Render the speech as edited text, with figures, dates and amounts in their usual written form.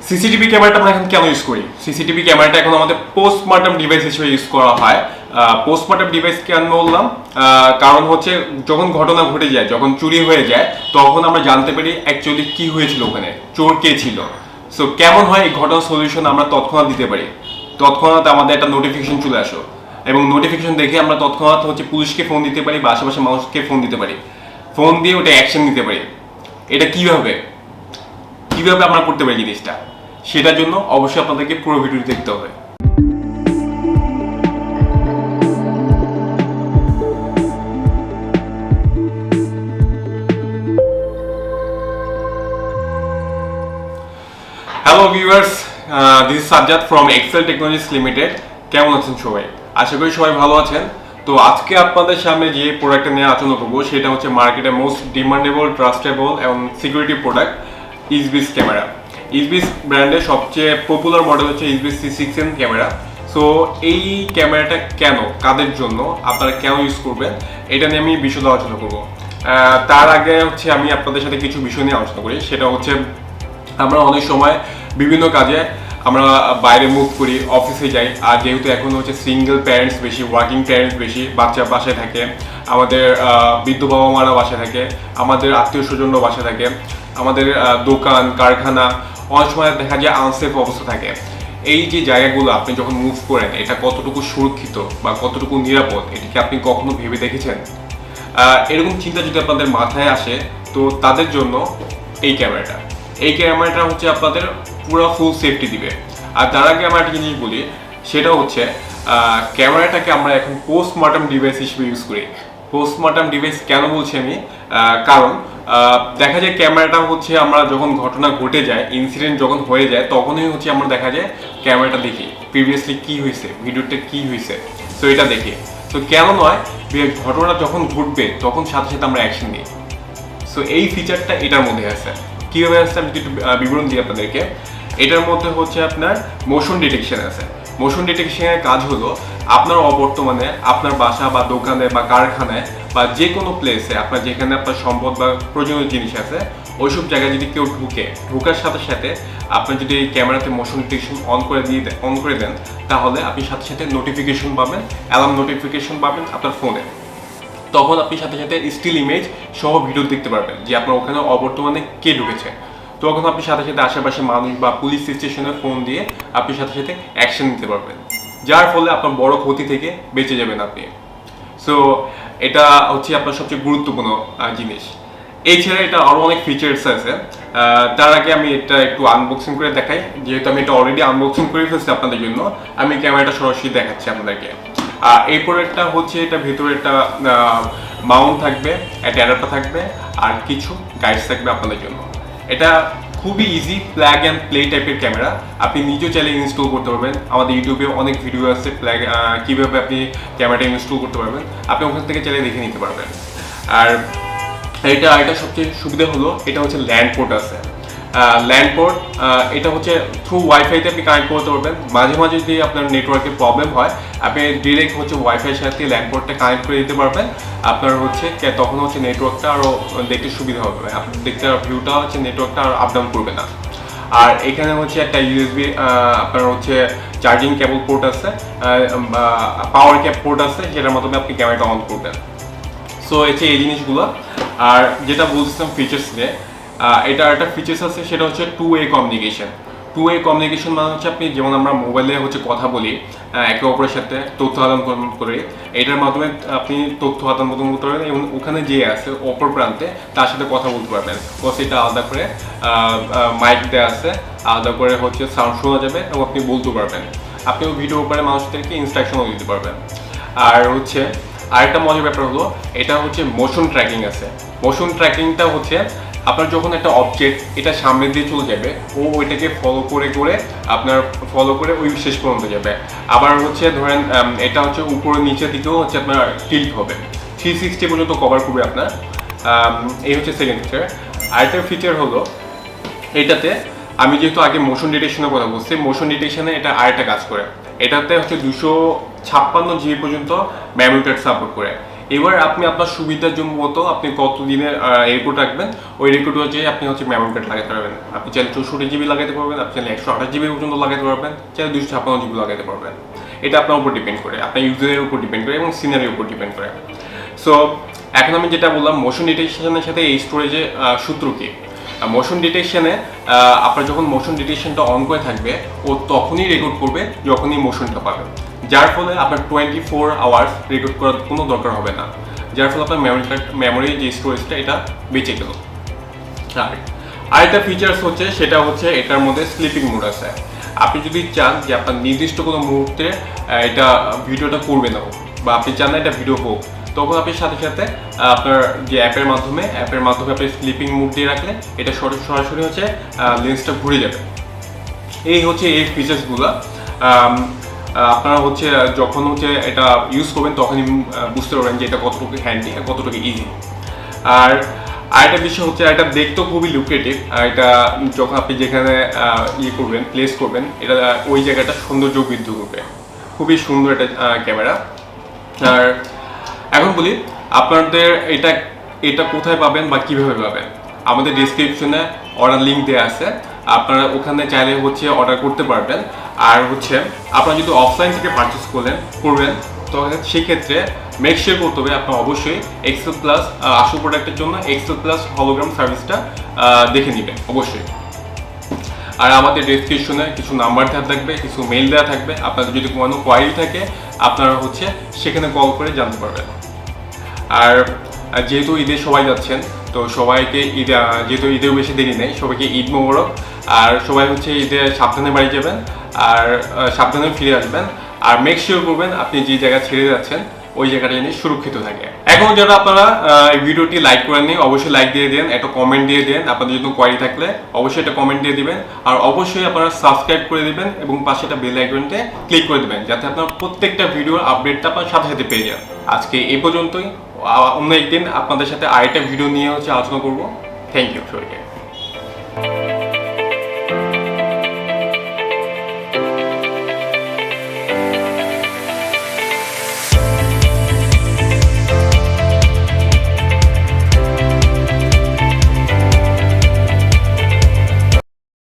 CCTV ক্যামেরাটা আমরা এখন কেন ইউজ করি? সিসিটিভি ক্যামেরাটা এখন আমাদের পোস্টমর্টম ডিভাইস হিসেবে ইউজ করা হয়। পোস্টমর্টম ডিভাইস কেন বললাম? কারণ হচ্ছে যখন ঘটনা ঘটে যায়, যখন চুরি হয়ে যায়, তখন আমরা জানতে পারি অ্যাকচুয়ালি কি হয়েছিল, ওখানে চোর কে ছিল। সো কেমন হয় এই ঘটনার সলিউশন আমরা তৎক্ষণাৎ দিতে পারি। তৎক্ষণাৎ আমাদের একটা নোটিফিকেশন চলে আসো, এবং নোটিফিকেশন দেখে আমরা তৎক্ষণাৎ হচ্ছে পুলিশকে ফোন দিতে পারি বা আশেপাশে মানুষকে ফোন দিতে পারি, ফোন দিয়ে ওটা অ্যাকশন নিতে পারি। এটা কিভাবে কিভাবে আমরা করতে পারি জিনিসটা, সেটার জন্য অবশ্যই আপনাদেরকে পুরো ভিডিওটি দেখতে হবে। Hello viewers, this is Sajjad from Excel Technologies Limited. কেমন আছেন সবাই? আশা করি সবাই ভালো আছেন। তো আজকে আপনাদের সামনে যে প্রোডাক্টটা নিয়ে আলোচনা করবো সেটা হচ্ছে মার্কেটের মোস্ট ডিমান্ডেবল, ট্রাস্টেবল এবং সিকিউরিটি প্রোডাক্ট, ইজভিস ক্যামেরা। ইজভিস ব্র্যান্ডের সবচেয়ে পপুলার মডেল হচ্ছে ইজভিস C6N ক্যামেরা। সো এই ক্যামেরাটা কেন, কাদের জন্য, আপনারা কেন ইউজ করবেন, এটা নিয়ে আমি বিশদ আলোচনা করবো। তার আগে হচ্ছে আমি আপনাদের সাথে কিছু বিষয় নিয়ে আলোচনা করি। সেটা হচ্ছে আমরা অনেক সময় বিভিন্ন কাজে আমরা বাইরে মুভ করি, অফিসে যাই, আর যেহেতু এখন হচ্ছে সিঙ্গেল প্যারেন্টস বেশি, ওয়ার্কিং প্যারেন্টস বেশি, বাচ্চা বাসায় থাকে, আমাদের বৃদ্ধ বাবা মারা বাসায় থাকে, আমাদের আত্মীয় স্বজনরাও বাসায় থাকে, আমাদের দোকান কারখানা অনেক সময় দেখা যায় আনসেফ অবস্থা থাকে। এই যে জায়গাগুলো আপনি যখন মুভ করেন, এটা কতটুকু সুরক্ষিত বা কতটুকু নিরাপদ, এটিকে আপনি কখনো ভেবে দেখেছেন? এরকম চিন্তা যদি আপনাদের মাথায় আসে, তো তাদের জন্য এই ক্যামেরাটা হচ্ছে আপনাদের পুরো ফুল সেফটি দিবে। আর তার আগে আমার একটা জিনিস বলি, সেটা হচ্ছে ক্যামেরাটাকে আমরা এখন পোস্টমর্টম ডিভাইস হিসেবে ইউজ করি। পোস্টমর্টম ডিভাইস কেন বলছি আমি? কারণ দেখা যায় ক্যামেরাটা হচ্ছে আমরা যখন ঘটনা ঘটে যায়, ইনসিডেন্ট যখন হয়ে যায়, তখনই হচ্ছে আমরা দেখা যায় ক্যামেরাটা দেখি প্রিভিয়াসলি কি হয়েছে, ভিডিওতে কি হয়েছে, তো এটা দেখি। তো কেন নয়, ঘটনা যখন ঘটবে তখন সাথে সাথে আমরা অ্যাকশন নিই। সো এই ফিচারটা এটার মধ্যে আছে। কীভাবে আসছে আমি একটু বিবরণ দিই আপনাদেরকে। এটার মধ্যে হচ্ছে আপনার মোশন ডিটেকশন আছে। মোশন ডিটেকশনের কাজ হলো আপনার অবর্তমানে আপনার বাসা বা দোকানে বা কারখানায় বা যে কোনো প্লেসে আপনার যেখানে আপনার সম্পদ বা প্রয়োজনীয় জিনিস আছে, ওইসব জায়গায় যদি কেউ ঢোকার সাথে সাথে আপনি যদি এই ক্যামেরাতে মোশন ডিটেকশন অন করে দেন, তাহলে আপনি সাথে সাথে নোটিফিকেশন পাবেন, অ্যালার্ম নোটিফিকেশন পাবেন আপনার ফোনে। তখন আপনি সাথে সাথে স্টিল ইমেজ সহ ভিডিও দেখতে পারবেন যে আপনার ওখানে অবর্তমানে কে ঢুকেছে। তখন আপনি সাথে সাথে আশেপাশে মানুষ বা পুলিশ স্টেশনে ফোন দিয়ে আপনি সাথে সাথে অ্যাকশন নিতে পারবেন, যার ফলে আপনার বড় ক্ষতি থেকে বেঁচে যাবেন আপনি। সো এটা হচ্ছে আপনার সবচেয়ে গুরুত্বপূর্ণ জিনিস। এছাড়া এটা আরও অনেক ফিচার্স আছে। তার আগে আমি এটা একটু আনবক্সিং করে দেখাই। যেহেতু আমি এটা অলরেডি আনবক্সিং করে ফেলছি আপনাদের জন্য, আমি ক্যামেরাটা সরাসরি দেখাচ্ছি আপনাদেরকে। এই প্রোডাক্টটা হচ্ছে এটা ভেতরে একটা মাউন্ট থাকবে, একটা অ্যাডাপ্টার থাকবে, আর কিছু গাইডস থাকবে আপনাদের জন্য। এটা খুবই ইজি প্লাগ অ্যান্ড প্লে টাইপের ক্যামেরা। আপনি নিজেও চাইলে ইনস্টল করতে পারবেন। আমাদের ইউটিউবে অনেক ভিডিও আছে কীভাবে আপনি ক্যামেরাটা ইনস্টল করতে পারবেন, আপনি ওখান থেকে চাইলে দেখে নিতে পারবেন। আর এটা সবচেয়ে সুবিধা হলো এটা হচ্ছে ল্যান্ড পোর্ট আছে। ল্যান্ড পোর্ট এটা হচ্ছে থ্রু ওয়াইফাইতে আপনি কানেক্ট করতে পারবেন। মাঝে মাঝে যদি আপনার নেটওয়ার্কের প্রবলেম হয়, আপনি ডিরেক্ট হচ্ছে ওয়াইফাইয়ের সাথে ল্যান্ড পোর্টটা কানেক্ট করে দিতে পারবেন। আপনার হচ্ছে তখন হচ্ছে নেটওয়ার্কটা আরও দেখতে সুবিধা হবে, আপনার দেখতে ভিউটা হচ্ছে নেটওয়ার্কটা আর আপ ডাউন করবে না। আর এখানে হচ্ছে একটা ইউএসবি আপনার হচ্ছে চার্জিং কেবল পোর্ট আছে, পাওয়ার ক্যাপ পোর্ট আছে, যেটার মাধ্যমে আপনি ক্যামেরাটা অন করবেন। সো হচ্ছে এই জিনিসগুলো। আর যেটা বলছিলাম ফিচার্স নিয়ে, এটা একটা ফিচার্স আছে, সেটা হচ্ছে টু ওয়ে কমিউনিকেশন মানে হচ্ছে আপনি যেমন আমরা মোবাইলে হচ্ছে কথা বলি একে অপরের সাথে, তথ্য আদান প্রদান করে, এটার মাধ্যমে আপনি তথ্য আদান প্রদান করতে পারবেন এবং ওখানে যে আছে অপর প্রান্তে তার সাথে কথা বলতে পারবেন। প্লাস এটা আলাদা করে মাইক দেওয়া আছে, আলাদা করে হচ্ছে সাউন্ড শোনা যাবে এবং আপনি বলতে পারবেন। আপনিও ভিডিও করে মানুষদেরকে ইনস্ট্রাকশনও দিতে পারবেন। আর হচ্ছে আরেকটা মজার ব্যাপার হলো, এটা হচ্ছে মোশন ট্র্যাকিং আছে। মোশন ট্র্যাকিংটা হচ্ছে আপনার যখন একটা অবজেক্ট এটা সামনে দিয়ে চলে যাবে, ও ওইটাকে ফলো করে ওই শেষ পর্যন্ত যাবে। আবার হচ্ছে ধরেন এটা হচ্ছে উপরে নিচের দিকেও হচ্ছে আপনার টিল্ট হবে, 360 পর্যন্ত কভার করবে আপনার। এই হচ্ছে সেকেন্ড ফিচার। আরেকটা ফিচার হলো এটাতে, আমি যেহেতু আগে মোশন ডিটেকশনের কথা বলছি, মোশন ডিটেকশনে এটা আরেকটা কাজ করে। এটাতে হচ্ছে 256 জিবি পর্যন্ত মেমোরি কার্ড সাপোর্ট করে। এবার আপনি আপনার সুবিধার জন্য মতো আপনি কত দিনের রেকর্ড রাখবেন, ওই রেকর্ড অনুযায়ী আপনি হচ্ছে মেমোরি কার্ড লাগাতে পারবেন। আপনি চাইলে 64 জিবি লাগাতে পারবেন, আপনি চাইলে 128 জিবি পর্যন্ত লাগাতে পারবেন, চাইলে 256 জিবি লাগাতে পারবেন। এটা আপনার উপর ডিপেন্ড করে, আপনার ইউজারের উপর ডিপেন্ড করে এবং সিনারির উপর ডিপেন্ড করে। সো এখন আমি যেটা বললাম মোশন ডিটেকশনের সাথে এই স্টোরেজে সূত্র কি। মোশন ডিটেকশনে আপনার যখন মোশন ডিটেকশনটা অন করে থাকবে ও তখনই রেকর্ড করবে যখনই মোশনটা পাবে, যার ফলে আপনার 24 আওয়ার্স রেকর্ড করার কোনো দরকার হবে না, যার ফলে আপনার মেমোরি যে স্টোরেজটা এটা বেঁচে গেল। আর আরেকটা ফিচার্স হচ্ছে সেটা হচ্ছে এটার মধ্যে স্লিপিং মোড আছে। আপনি যদি চান যে আপনার নির্দিষ্ট কোনো মুহূর্তে এটা ভিডিওটা করবে না বা আপনি চান না এটা ভিডিও হোক, তখন আপনি সাথে সাথে আপনার যে অ্যাপের মাধ্যমে আপনি স্লিপিং মোড দিয়ে রাখলে এটা সরাসরি হচ্ছে লেন্সটা ঘুরে যাবে। এই হচ্ছে এই ফিচার্সগুলো। আপনারা হচ্ছে যখন হচ্ছে এটা ইউজ করবেন তখনই বুঝতে পারবেন যে এটা কতটুকু হ্যান্ডি আর কতটুকু ইজি। আর আরেকটা বিষয় হচ্ছে এটা দেখতেও খুবই লুক্রেটিভ। এটা যখন আপনি যেখানে করবেন প্লেস করবেন এটা ওই জায়গাটা সৌন্দর্য বৃদ্ধি করবে, খুবই সুন্দর একটা ক্যামেরা। আর এখন বলি আপনাদের এটা কোথায় পাবেন বা কিভাবে পাবেন। আমাদের ডেসক্রিপশনে অর্ডার লিঙ্ক দেওয়া আছে, আপনারা ওখানে চাইলে হচ্ছে অর্ডার করতে পারবেন। আর হচ্ছে আপনারা যদি অফলাইন থেকে পারচেস করবেন তো সেক্ষেত্রে মেক শিওর করতে হবে আপনার অবশ্যই এক্সেল প্লাস আশু প্রোডাক্টের জন্য এক্সেল প্লাস হলোগ্রাম সার্ভিসটা দেখে নেবেন অবশ্যই। আর আমাদের ডেসক্রিপশনে কিছু নাম্বার দেওয়া থাকবে, কিছু মেইল দেওয়া থাকবে, আপনাদের যদি কোনো কোয়ারি থাকে আপনারা হচ্ছে সেখানে কল করে জানতে পারবেন। আর যেহেতু ঈদে সবাই যাচ্ছেন তো সবাইকে যেহেতু ঈদেও বেশি দেরি নেই, সবাইকে ঈদ মোবারক। আর সবাই হচ্ছে ঈদে সাবধানে বাড়ি যাবেন আর সাবধানে ফিরে আসবেন। আর মেক শিওর করবেন আপনি যে জায়গা ছেড়ে যাচ্ছেন ওই জায়গাটা যেন সুরক্ষিত থাকে। এখন যারা আপনারা এই ভিডিওটি লাইক করেননি অবশ্যই লাইক দিয়ে দেন, একটা কমেন্ট দিয়ে দেন, আপনাদের যদি কোয়ারি থাকলে অবশ্যই একটা কমেন্ট দিয়ে দিবেন। আর অবশ্যই আপনারা সাবস্ক্রাইব করে দিবেন এবং পাশে একটা বেল আইকনতে ক্লিক করে দিবেন যাতে আপনার প্রত্যেকটা ভিডিওর আপডেটটা আপনার সাথে সাথে পেয়ে যান। আজকে এই পর্যন্তই, অন্য একদিন আপনাদের সাথে আরেকটা ভিডিও নিয়ে হচ্ছে আলোচনা করবো। থ্যাংক ইউ সবাইকে।